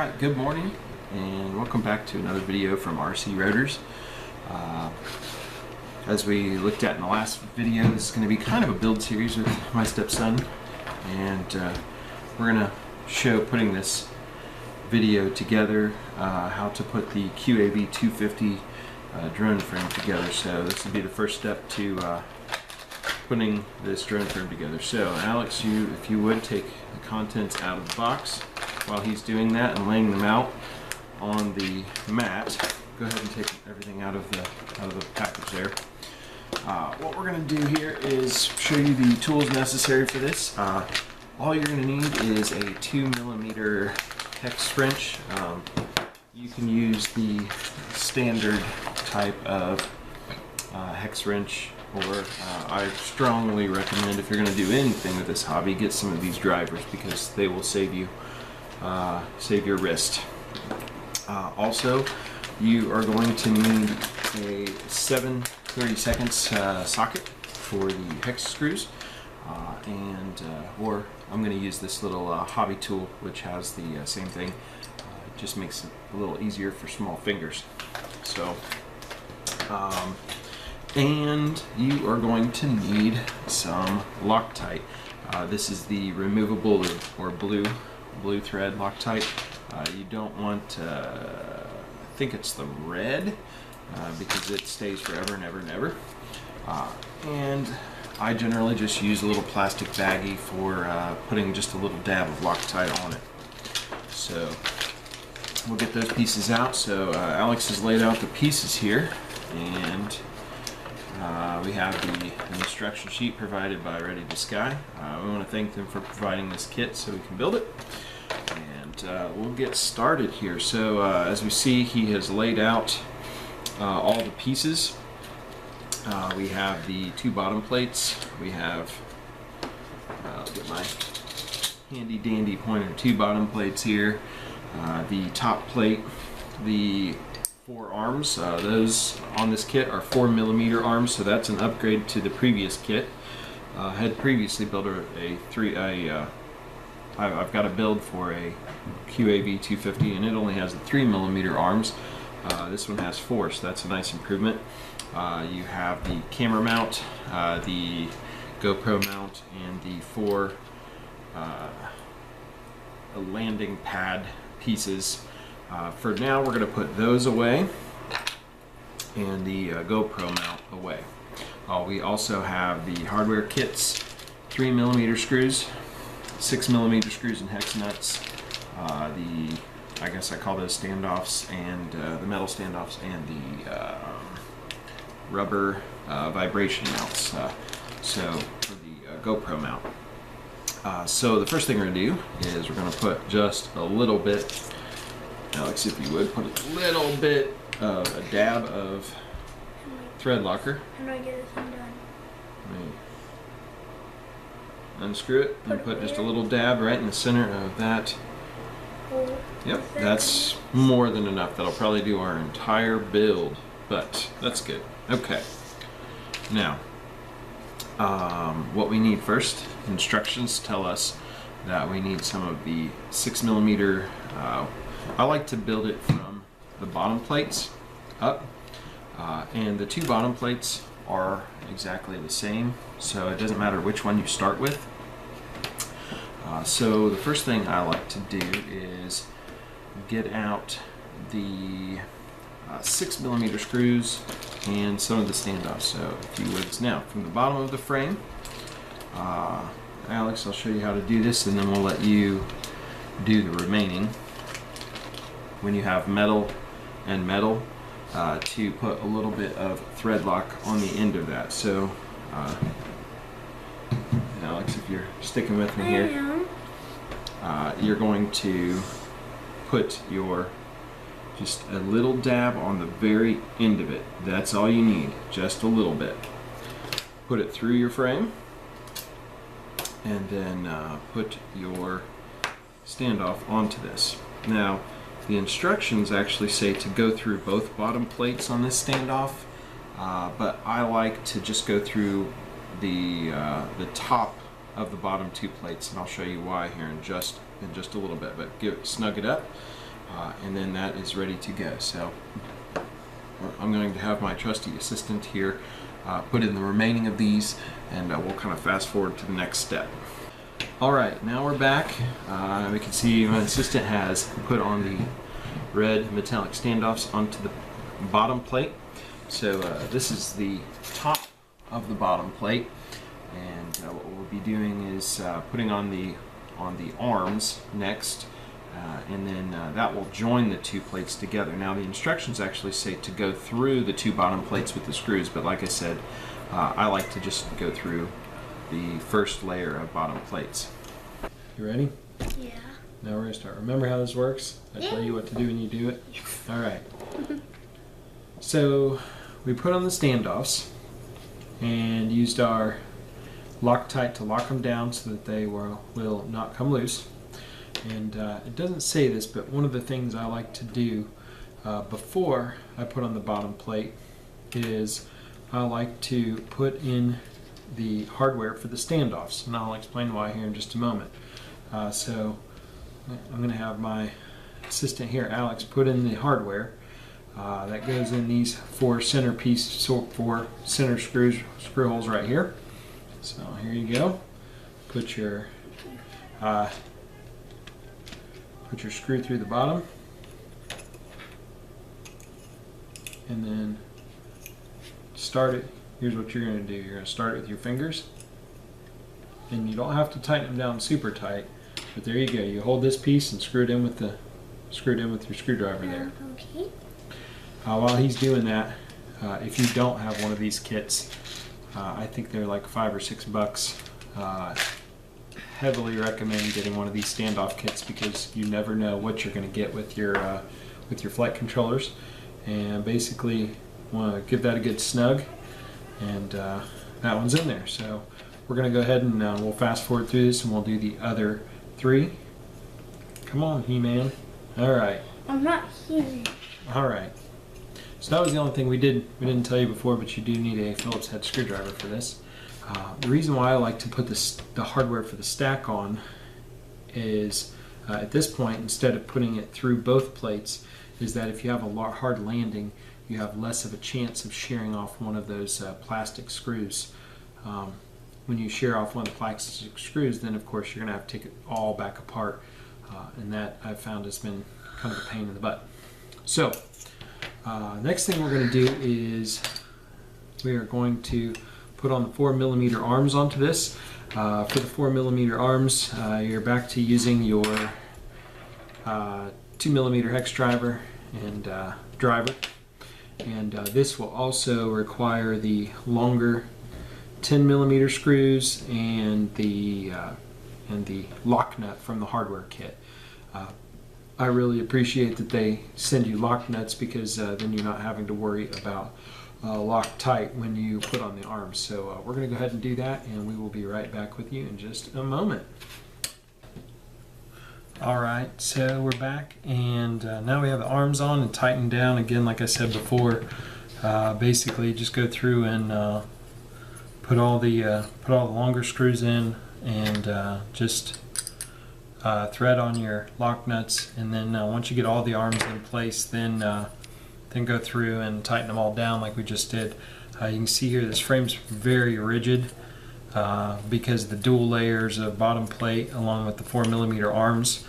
Alright, good morning and welcome back to another video from RC Rotors. As we looked at in the last video, this is going to be kind of a build series with my stepson, and we're going to show putting this video together, how to put the QAV 250 drone frame together. So this would be the first step to putting this drone frame together. So Alex, if you would take the contents out of the box while he's doing that and laying them out on the mat. Go ahead and take everything out of the package there. What we're going to do here is show you the tools necessary for this. All you're going to need is a 2mm hex wrench. You can use the standard type of hex wrench, or I strongly recommend, if you're going to do anything with this hobby, get some of these drivers because they will save your wrist. Also, you are going to need a 7/32 socket for the hex screws, or I'm going to use this little hobby tool which has the same thing. It just makes it a little easier for small fingers. So, and you are going to need some Loctite. This is the removable or blue thread Loctite. You don't want, I think it's the red, because it stays forever and ever and ever. And I generally just use a little plastic baggie for putting just a little dab of Loctite on it. So we'll get those pieces out. So Alex has laid out the pieces here, and we have the instruction sheet provided by Ready to Sky. We want to thank them for providing this kit so we can build it. And we'll get started here. So as we see, he has laid out all the pieces. We have the two bottom plates. We have, I'll get my handy dandy pointer, two bottom plates here. The top plate, the four arms, those on this kit are 4mm arms, so that's an upgrade to the previous kit. Had previously built I've got a build for a QAV 250, and it only has the 3mm arms. This one has 4, so that's a nice improvement. You have the camera mount, the GoPro mount, and the 4 landing pad pieces. For now, we're going to put those away, and the GoPro mount away. We also have the hardware kits, 3mm screws, 6mm screws and hex nuts, I guess I call those standoffs, and the metal standoffs, and the rubber vibration mounts, so for the GoPro mount. So the first thing we're going to do is we're going to put just a little bit, Alex, if you would, put a little bit of a dab of thread locker. How do I get this thing done? Unscrew it and put just a little dab right in the center of that. Yep, that's more than enough. That'll probably do our entire build, but that's good. Okay, now what we need first, instructions tell us that we need some of the 6mm. I like to build it from the bottom plates up, and the two bottom plates are exactly the same, so it doesn't matter which one you start with. So the first thing I like to do is get out the 6mm screws and some of the standoffs. So if you would, now from the bottom of the frame, Alex, I'll show you how to do this, and then we'll let you do the remaining. When you have metal and metal, to put a little bit of thread lock on the end of that. So Alex, if you're sticking with me here, you're going to put just a little dab on the very end of it. That's all you need, just a little bit. Put it through your frame, and then put your standoff onto this. Now, the instructions actually say to go through both bottom plates on this standoff, but I like to just go through the top of the bottom two plates, and I'll show you why here in just a little bit. But snug it up, and then that is ready to go. So I'm going to have my trusty assistant here put in the remaining of these, and we'll kind of fast forward to the next step. Alright, now we're back. We can see my assistant has put on the red metallic standoffs onto the bottom plate. So this is the top of the bottom plate, and what we'll be doing is putting on the arms next, and then that will join the two plates together. Now the instructions actually say to go through the two bottom plates with the screws, but like I said, I like to just go through the first layer of bottom plates. You ready? Yeah. Now we're going to start. Remember how this works? I tell you what to do when you do it? Yes. Alright. So we put on the standoffs and used our Loctite to lock them down so that they will not come loose. And it doesn't say this, but one of the things I like to do before I put on the bottom plate is I like to put in the hardware for the standoffs, and I'll explain why here in just a moment. So I'm going to have my assistant here, Alex, put in the hardware that goes in these four center screw holes right here. So here you go. Put your screw through the bottom, and then start it. Here's what you're going to do. You're going to start it with your fingers, and you don't have to tighten them down super tight, but there you go. You hold this piece and screw it in with your screwdriver there. Okay. While he's doing that, if you don't have one of these kits, I think they're like $5 or $6. Heavily recommend getting one of these standoff kits because you never know what you're going to get with your flight controllers, and basically want to give that a good snug, and that one's in there. So we're going to go ahead and we'll fast forward through this, and we'll do the other three. Come on, He-Man. All right. I'm not here. All right. So that was the only thing we didn't tell you before, but you do need a Phillips head screwdriver for this. The reason why I like to put the hardware for the stack on is at this point, instead of putting it through both plates, is that if you have a hard landing, you have less of a chance of shearing off one of those plastic screws. When you shear off one of the plastic screws, then of course you're going to have to take it all back apart, and that I've found has been kind of a pain in the butt. So next thing we're going to do is we are going to put on the 4mm arms onto this. For the 4mm arms, you're back to using your 2mm hex driver and driver. And this will also require the longer 10mm screws and the lock nut from the hardware kit. I really appreciate that they send you lock nuts, because then you're not having to worry about Loctite when you put on the arms. So we're going to go ahead and do that, and we will be right back with you in just a moment. Alright, so we're back, and now we have the arms on and tightened down. Again, like I said before, basically just go through and put all the longer screws in, and just thread on your lock nuts, and then once you get all the arms in place, then go through and tighten them all down like we just did. You can see here this frame's very rigid because the dual layers of bottom plate along with the 4mm arms.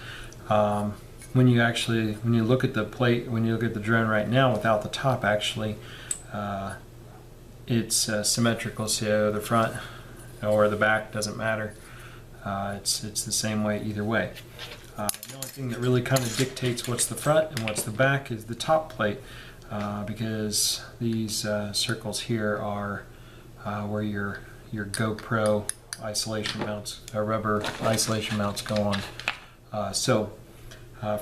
When you look at the plate, when you look at the drone right now without the top, actually it's symmetrical, so the front or the back doesn't matter. It's the same way either way. The only thing that really kind of dictates what's the front and what's the back is the top plate, because these circles here are where your GoPro isolation mounts, rubber isolation mounts go on. So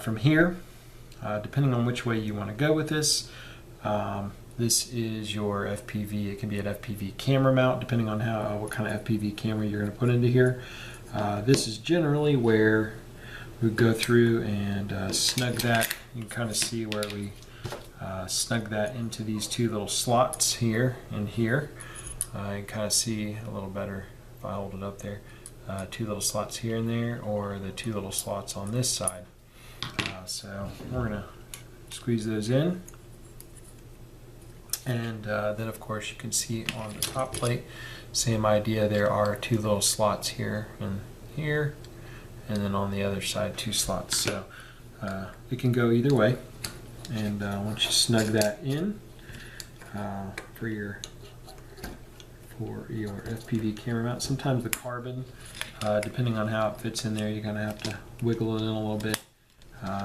from here, depending on which way you want to go with this, this is your FPV. It can be an FPV camera mount, depending on what kind of FPV camera you're going to put into here. This is generally where we go through and snug that. You can kind of see where we snug that into these two little slots here and here. You can kind of see a little better if I hold it up there. Two little slots here and there, or the two little slots on this side. So we're going to squeeze those in. And then of course you can see on the top plate, same idea, there are two little slots here and here, and then on the other side 2 slots. So it can go either way. And once you snug that in for your FPV camera mount, sometimes the carbon, depending on how it fits in there, you're going to have to wiggle it in a little bit.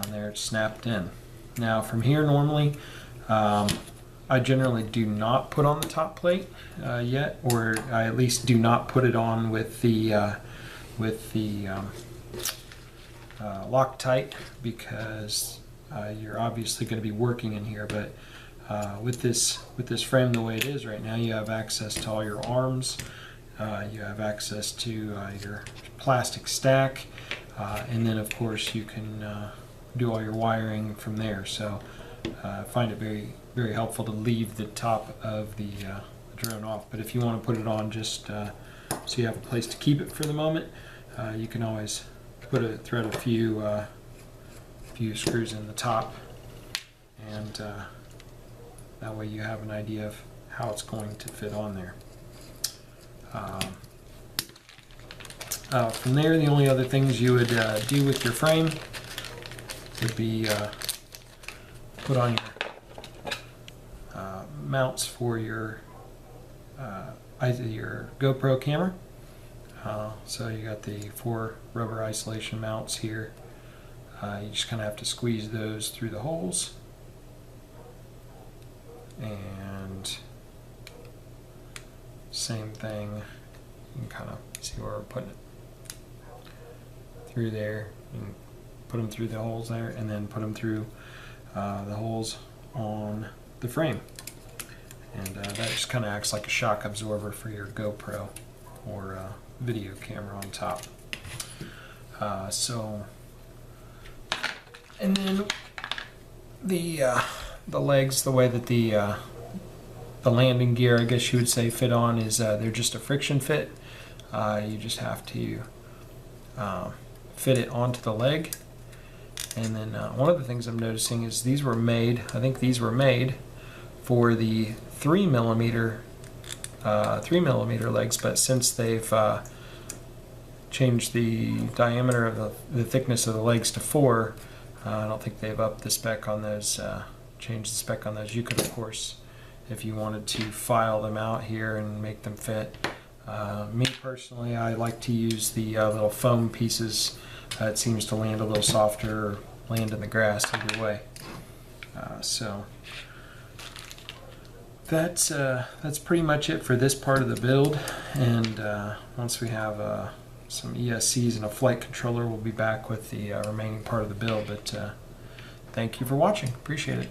There it's snapped in. Now from here, normally I generally do not put on the top plate yet, or I at least do not put it on with the Loctite, because you're obviously going to be working in here. But with this frame the way it is right now, you have access to all your arms, you have access to your plastic stack, and then of course you can do all your wiring from there. So I find it very helpful to leave the top of the drone off. But if you want to put it on just so you have a place to keep it for the moment, you can always thread a few screws in the top, and that way you have an idea of how it's going to fit on there. From there, the only other things you would do with your frame would be put on your mounts for your either your GoPro camera. So you got the 4 rubber isolation mounts here. You just kind of have to squeeze those through the holes, and same thing, you can kind of see where we're putting it through there, and put them through the holes there, and then put them through the holes on the frame. And that just kind of acts like a shock absorber for your GoPro or video camera on top. And then the legs, the way that the landing gear, I guess you would say, fit on is they're just a friction fit. You just have to fit it onto the leg. And then one of the things I'm noticing is these were made, I think these were made for the 3mm legs, but since they've changed the diameter of the thickness of the legs to 4, I don't think they've upped the spec on those, changed the spec on those. You could, of course, if you wanted to, file them out here and make them fit. Me personally, I like to use the little foam pieces. It seems to land a little softer, or land in the grass, either way. So that's pretty much it for this part of the build. And once we have some ESCs and a flight controller, we'll be back with the remaining part of the build. But thank you for watching. Appreciate it.